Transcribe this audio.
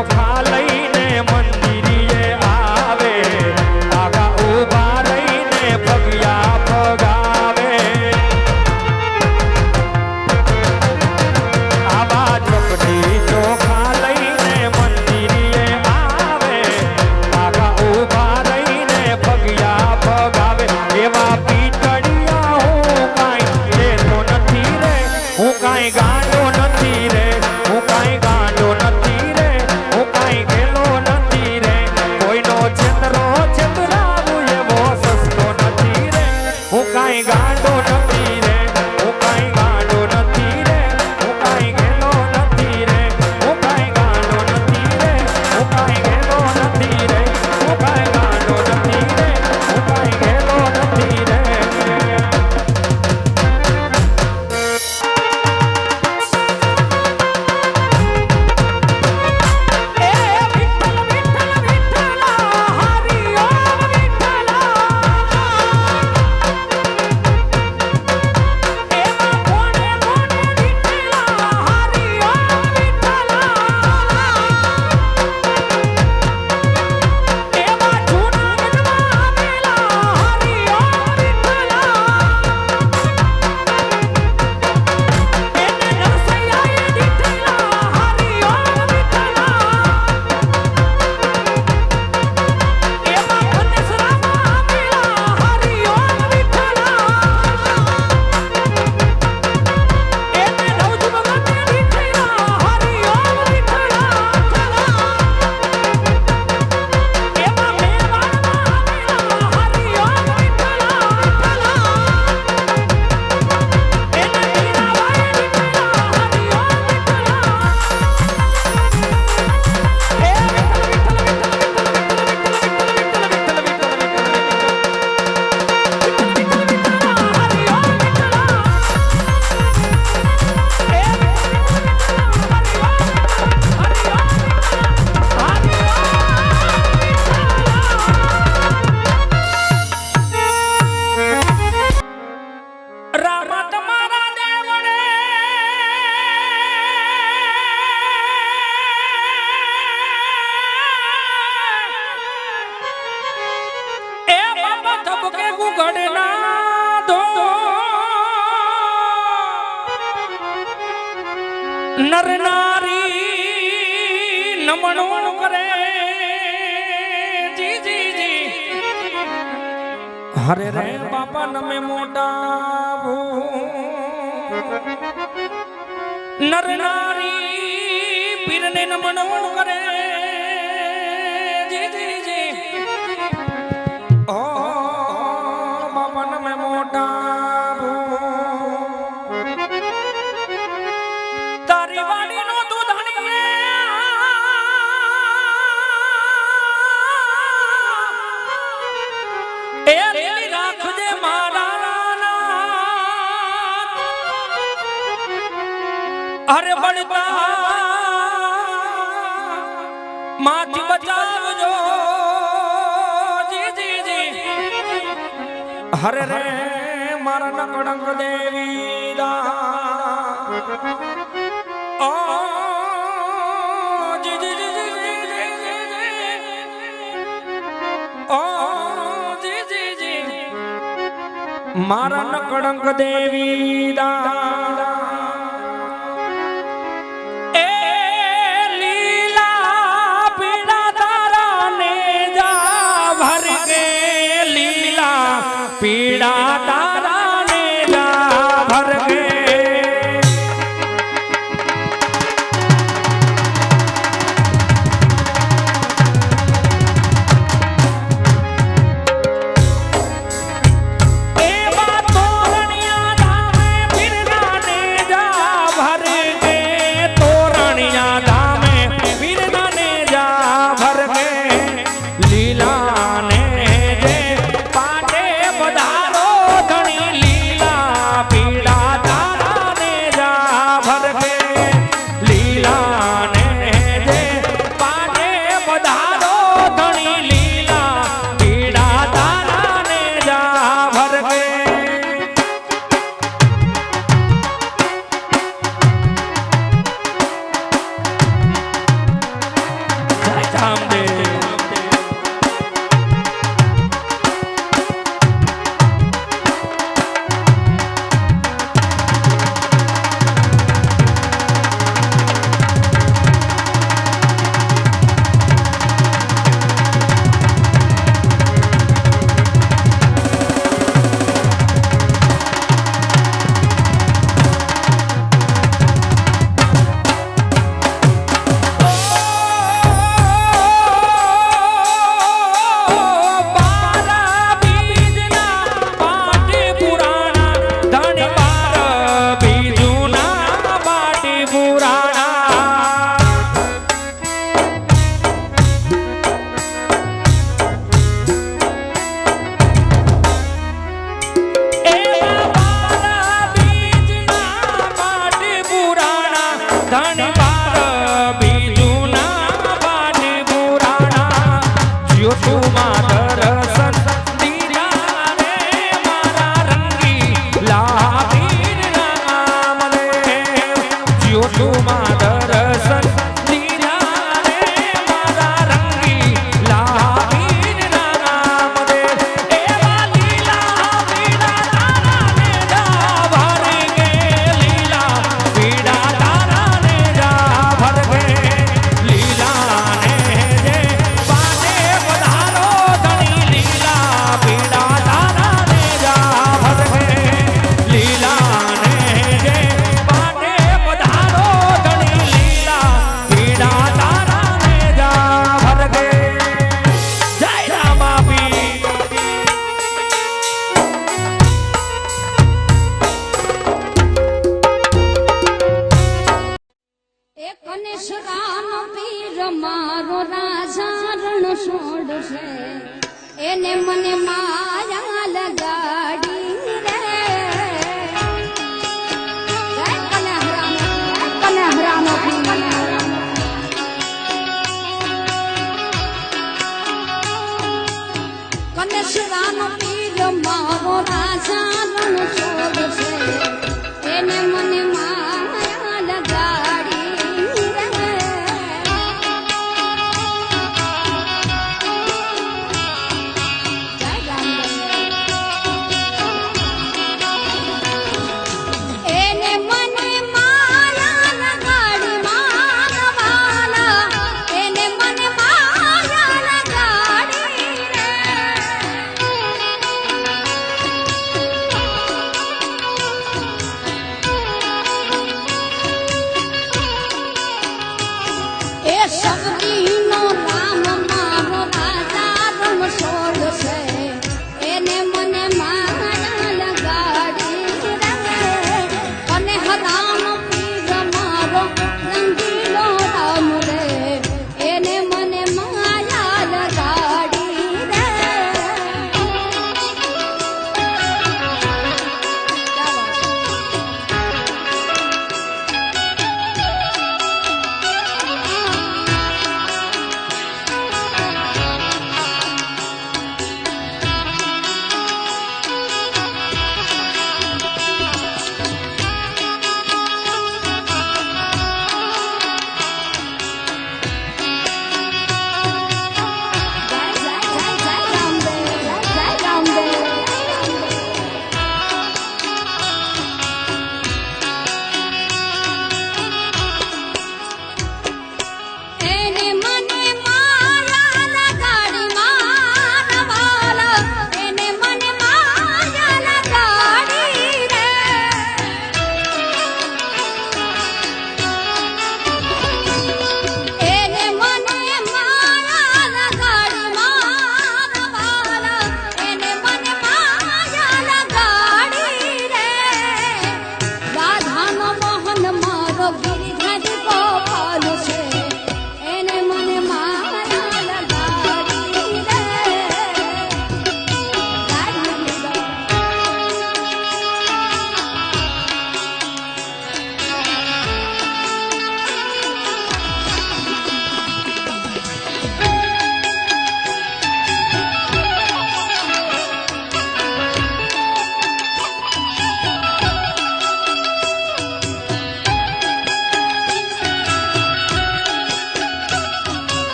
ચોખા લઈને મંદિરીએ આવે આગા ઉભા રહીને પગિયા પગાવે આવા ચોકડી ચોખા લઈને મંદિરીએ આવે આગા ઉભા રહીને પગિયા પગાવે એવા પીતળિયા હું કાંઈ લેતો નથી રે હું કાંઈ ગાંડો નથી રે હું કાંઈ ગાંડો નથી રે હું કાંઈ ગેલો નથી રે કોઈનો છેતરો છેતરાવું એવો સસ્તો નથી રે હું કાંઈ ગાંડો નથી રે હું કાંઈ ગાંડો નથી રે હું કાંઈ ગેલો નથી રે હું કાંઈ ગાંડો નથી રે હું કાંઈ ગેલો નથી રે હું કાંઈ ગાંડો નથી રે હું કાંઈ ગેલો નથી રે નર નારી નમણું કરે જી જી જી હરે રે બાપા નમે મોટા નર નારી પીરને નમણું કરે જી જી જી ઓ બાપા નમે મોટા अरे बड़ता माथी बचावजो जी जी जी हरे रे मारा नकड़ंग देवी दा ओ जी जी जी जी जी ओ जी जी जी मारा नकड़ंग देवी दा पीड़ा तारा ने जा भर के ए बात तोरणिया धामे એને મને માં